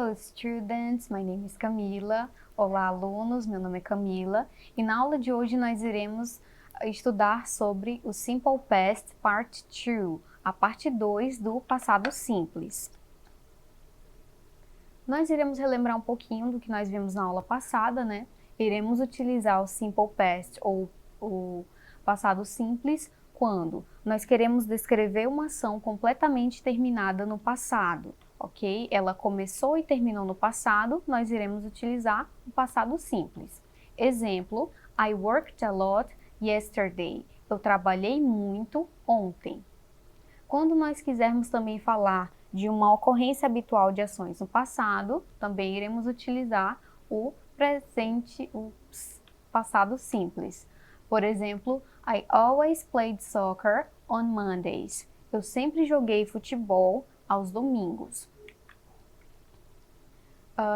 Hello students, my name is Camila. Olá alunos, meu nome é Camila e na aula de hoje nós iremos estudar sobre o Simple Past Part 2, a parte 2 do passado simples. Nós iremos relembrar um pouquinho do que nós vimos na aula passada, né? Iremos utilizar o Simple Past ou o passado simples quando nós queremos descrever uma ação completamente terminada no passado, ok? Ela começou e terminou no passado, nós iremos utilizar o passado simples. Exemplo, I worked a lot yesterday. Eu trabalhei muito ontem. Quando nós quisermos também falar de uma ocorrência habitual de ações no passado, também iremos utilizar o presente, o passado simples. Por exemplo, I always played soccer on Mondays. Eu sempre joguei futebol aos domingos.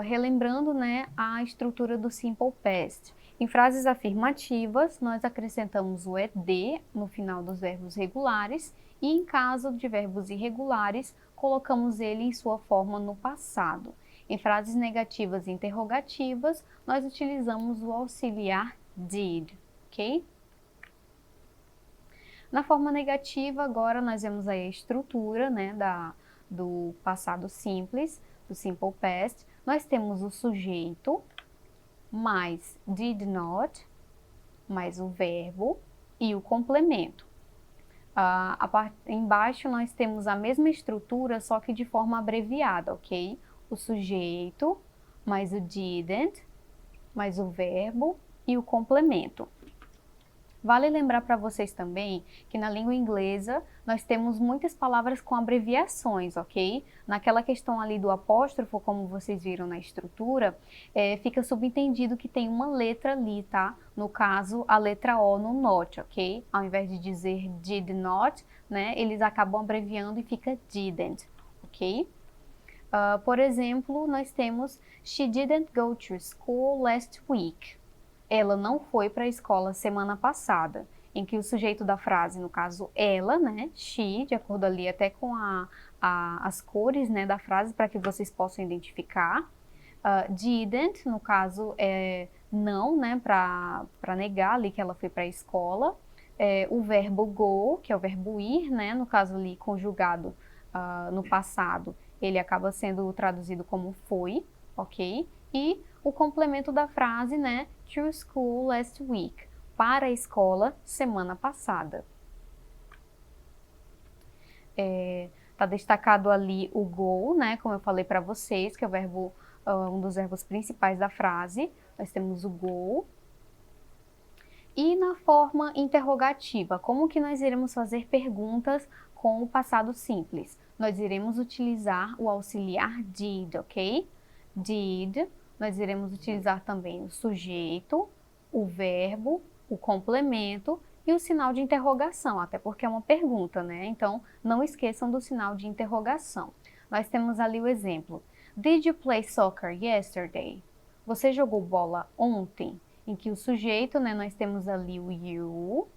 Relembrando, né, a estrutura do Simple Past. Em frases afirmativas, nós acrescentamos o ed no final dos verbos regulares e em caso de verbos irregulares, colocamos ele em sua forma no passado. Em frases negativas e interrogativas, nós utilizamos o auxiliar did, ok? Na forma negativa, agora nós vemos aí a estrutura, né, do passado simples, do Simple Past. Nós temos o sujeito, mais did not, mais o verbo e o complemento. Embaixo nós temos a mesma estrutura, só que de forma abreviada, ok? O sujeito, mais o didn't, mais o verbo e o complemento. Vale lembrar para vocês também que na língua inglesa nós temos muitas palavras com abreviações, ok? Naquela questão ali do apóstrofo, como vocês viram na estrutura, fica subentendido que tem uma letra ali, tá? No caso, a letra O no not, ok? Ao invés de dizer did not, né? Eles acabam abreviando e fica didn't, ok? Por exemplo, nós temos She didn't go to school last week. Ela não foi para a escola semana passada, em que o sujeito da frase, no caso ela, né, she, de acordo ali até com as cores, né, da frase para que vocês possam identificar. Didn't, no caso, é não, né, para negar ali que ela foi para a escola. O verbo go, que é o verbo ir, né, no caso ali conjugado no passado, ele acaba sendo traduzido como foi, ok? E o complemento da frase, né, to school last week, para a escola semana passada. Tá destacado ali o go, né, como eu falei para vocês, que é o verbo, um dos verbos principais da frase. Nós temos o go. E na forma interrogativa, como que nós iremos fazer perguntas com o passado simples? Nós iremos utilizar o auxiliar did, ok? Did. Nós iremos utilizar também o sujeito, o verbo, o complemento e o sinal de interrogação, até porque é uma pergunta, né? Então, não esqueçam do sinal de interrogação. Nós temos ali o exemplo. Did you play soccer yesterday? Você jogou bola ontem? Em que o sujeito, né, nós temos ali o you,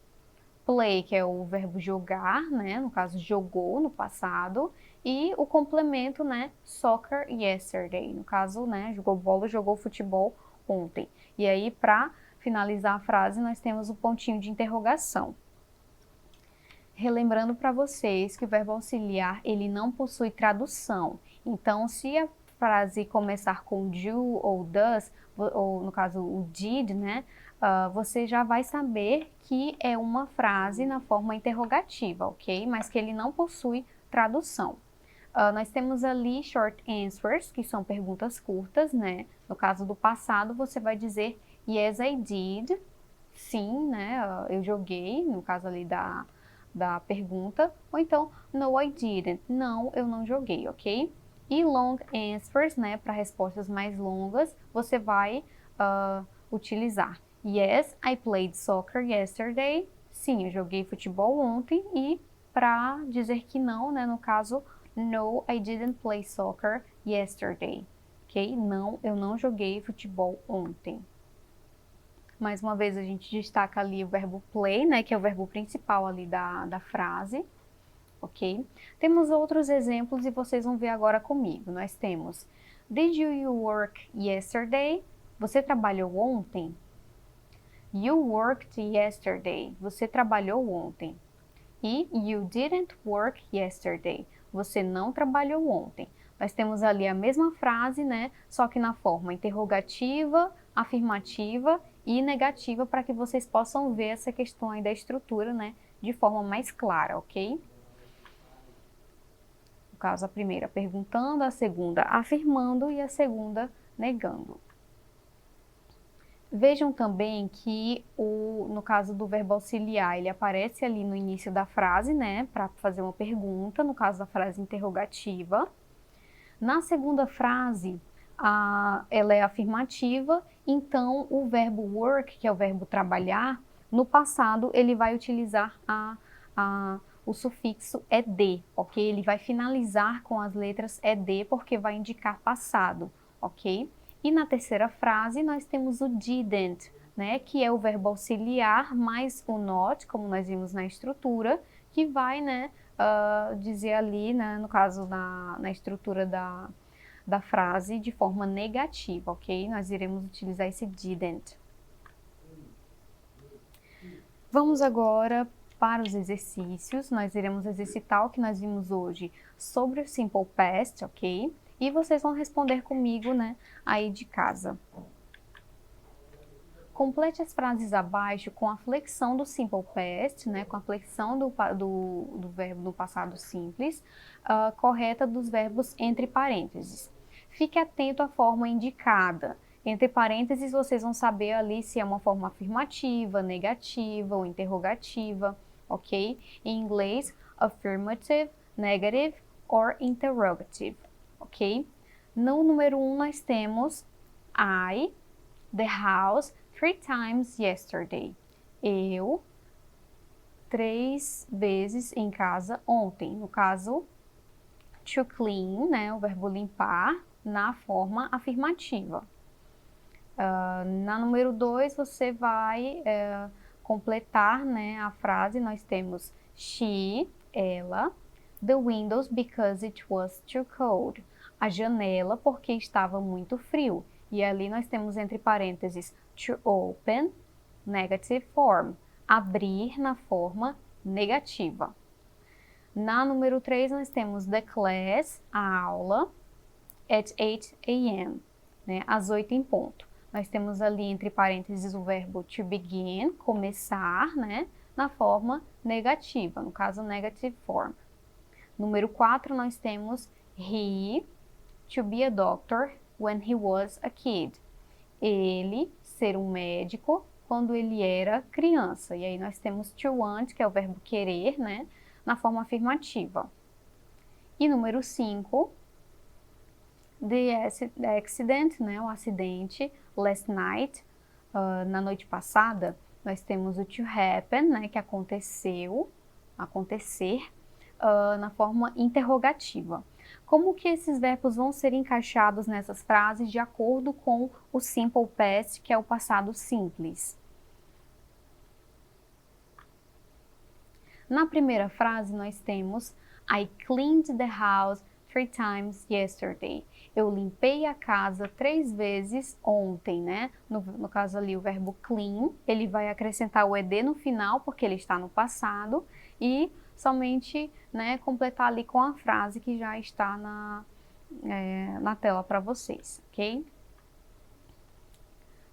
play, que é o verbo jogar, né, no caso jogou no passado, e o complemento, né, soccer yesterday, no caso, né, jogou bola, jogou futebol ontem. E aí, para finalizar a frase, nós temos o pontinho de interrogação. Relembrando para vocês que o verbo auxiliar, ele não possui tradução. Então, se a frase começar com do ou does, ou no caso o did, né, você já vai saber que é uma frase na forma interrogativa, ok? Mas que ele não possui tradução. Nós temos ali short answers, que são perguntas curtas, né? No caso do passado, você vai dizer yes, I did. Sim, né? Eu joguei, no caso ali da pergunta. Ou então, no, I didn't. Não, eu não joguei, ok? E long answers, né? Para respostas mais longas, você vai utilizar yes, I played soccer yesterday. Sim, eu joguei futebol ontem. E para dizer que não, né? No caso, no, I didn't play soccer yesterday. Ok? Não, eu não joguei futebol ontem. Mais uma vez a gente destaca ali o verbo play, né? Que é o verbo principal ali da frase. Ok? Temos outros exemplos e vocês vão ver agora comigo. Nós temos Did you work yesterday? Você trabalhou ontem? You worked yesterday. Você trabalhou ontem. E you didn't work yesterday. Você não trabalhou ontem. Nós temos ali a mesma frase, né? Só que na forma interrogativa, afirmativa e negativa, para que vocês possam ver essa questão aí da estrutura, né? De forma mais clara, ok? No caso, a primeira perguntando, a segunda afirmando e a segunda negando. Vejam também que no caso do verbo auxiliar, ele aparece ali no início da frase, né, para fazer uma pergunta, no caso da frase interrogativa. Na segunda frase, ela é afirmativa, então o verbo work, que é o verbo trabalhar, no passado ele vai utilizar o sufixo ed, ok? Ele vai finalizar com as letras ed porque vai indicar passado, ok? E na terceira frase nós temos o didn't, né, que é o verbo auxiliar mais o not, como nós vimos na estrutura, que vai, né, dizer ali, né, no caso na estrutura da frase, de forma negativa, ok? Nós iremos utilizar esse didn't. Vamos agora para os exercícios. Nós iremos exercitar o que nós vimos hoje sobre o simple past, ok? E vocês vão responder comigo, né, aí de casa. Complete as frases abaixo com a flexão do simple past, né, com a flexão do verbo no passado simples, correta dos verbos entre parênteses. Fique atento à forma indicada. Entre parênteses, vocês vão saber ali se é uma forma afirmativa, negativa ou interrogativa, ok? Em inglês, affirmative, negative or interrogative, ok? No número 1, nós temos I, the house, 3 times yesterday. Eu, 3 vezes em casa ontem. No caso, to clean, né, o verbo limpar, na forma afirmativa. Na número 2, você vai completar, né, a frase. Nós temos she, ela, the windows because it was too cold. A janela porque estava muito frio. E ali nós temos entre parênteses to open, negative form, abrir na forma negativa. Na número 3 nós temos the class, a aula, at 8 a.m., né, às 8 em ponto. Nós temos ali entre parênteses o verbo to begin, começar, né, na forma negativa, no caso negative form. Número 4 nós temos he, to be a doctor when he was a kid. Ele ser um médico quando ele era criança. E aí nós temos to want, que é o verbo querer, né, na forma afirmativa. E número 5, the accident, né, o acidente, last night, na noite passada, nós temos o to happen, né, que aconteceu, acontecer, na forma interrogativa. Como que esses verbos vão ser encaixados nessas frases de acordo com o simple past, que é o passado simples? Na primeira frase nós temos I cleaned the house 3 times yesterday. Eu limpei a casa 3 vezes ontem, né? No caso ali o verbo clean, ele vai acrescentar o ed no final porque ele está no passado e somente, né, completar ali com a frase que já está na tela para vocês, ok?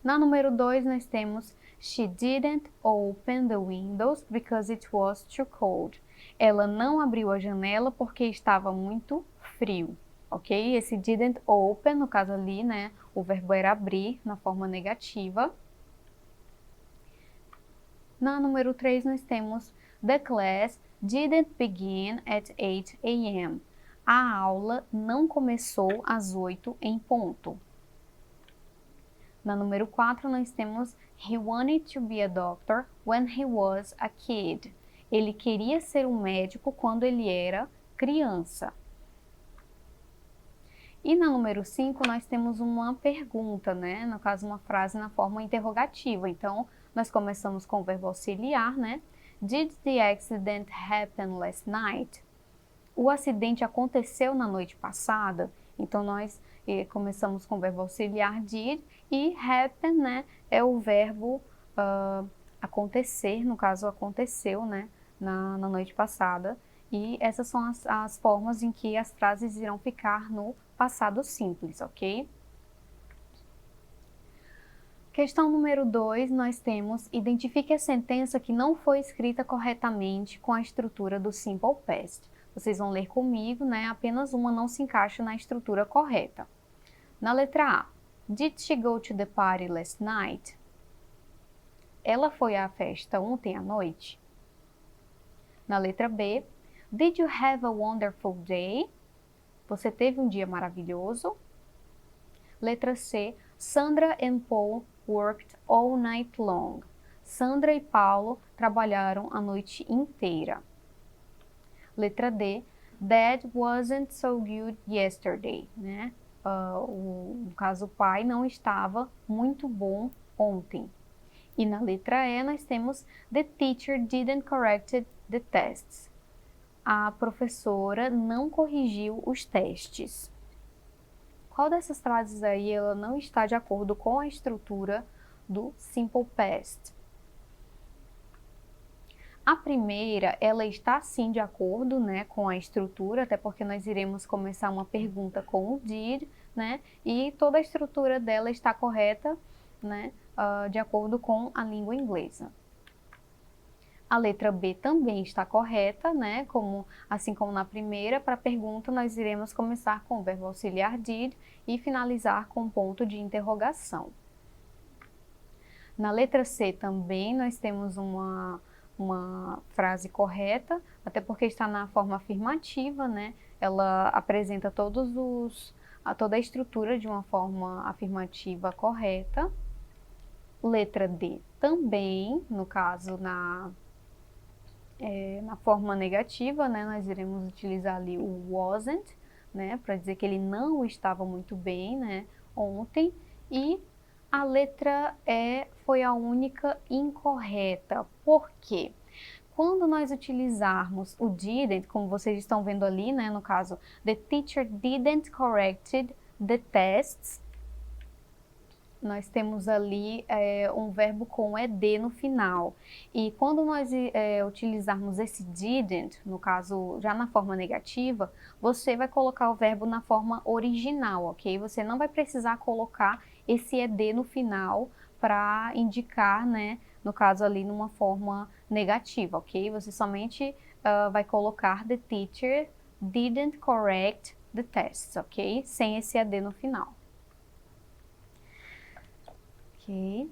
Na número 2 nós temos she didn't open the windows because it was too cold. Ela não abriu a janela porque estava muito frio, ok? Esse didn't open, no caso ali, né, o verbo era abrir na forma negativa. Na número 3 nós temos the class didn't begin at 8 a.m. A aula não começou às 8 em ponto. Na número 4 nós temos he wanted to be a doctor when he was a kid. Ele queria ser um médico quando ele era criança. E na número 5 nós temos uma pergunta, né? No caso uma frase na forma interrogativa. Então nós começamos com o verbo auxiliar, né? Did the accident happen last night? O acidente aconteceu na noite passada? Então nós E começamos com o verbo auxiliar did e happen, né, é o verbo acontecer, no caso aconteceu, né, na noite passada. E essas são as formas em que as frases irão ficar no passado simples, ok? Questão número 2, nós temos: identifique a sentença que não foi escrita corretamente com a estrutura do Simple Past. Vocês vão ler comigo, né? Apenas uma não se encaixa na estrutura correta. Na letra A, Did she go to the party last night? Ela foi à festa ontem à noite? Na letra B, Did you have a wonderful day? Você teve um dia maravilhoso? Letra C, Sandra and Paul worked all night long. Sandra e Paulo trabalharam a noite inteira. Letra D, Dad wasn't so good yesterday, né? No caso, o pai não estava muito bom ontem. E na letra E nós temos The teacher didn't correct the tests. A professora não corrigiu os testes. Qual dessas frases aí ela não está de acordo com a estrutura do Simple Past? A primeira, ela está sim de acordo, né, com a estrutura, até porque nós iremos começar uma pergunta com o did, né, e toda a estrutura dela está correta, né, de acordo com a língua inglesa. A letra B também está correta, né? Assim como na primeira, para a pergunta nós iremos começar com o verbo auxiliar did e finalizar com ponto de interrogação. Na letra C também nós temos uma frase correta, até porque está na forma afirmativa, né? Ela apresenta toda a estrutura de uma forma afirmativa correta. Letra D também, no caso na forma negativa, né, nós iremos utilizar ali o wasn't, né, para dizer que ele não estava muito bem, né, ontem. E a letra E foi a única incorreta. Por quê? Quando nós utilizarmos o didn't, como vocês estão vendo ali, né, no caso, the teacher didn't corrected the tests, nós temos ali um verbo com ed no final. E quando nós utilizarmos esse didn't, no caso já na forma negativa, você vai colocar o verbo na forma original, ok? Você não vai precisar colocar esse ed no final para indicar, né, no caso ali numa forma negativa, ok? Você somente vai colocar the teacher didn't correct the tests, ok? Sem esse ed no final. Ok,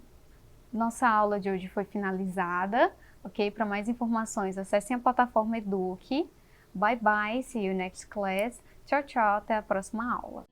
nossa aula de hoje foi finalizada, ok? Para mais informações, acessem a plataforma Eduque. Bye bye, see you next class. Tchau, tchau, até a próxima aula.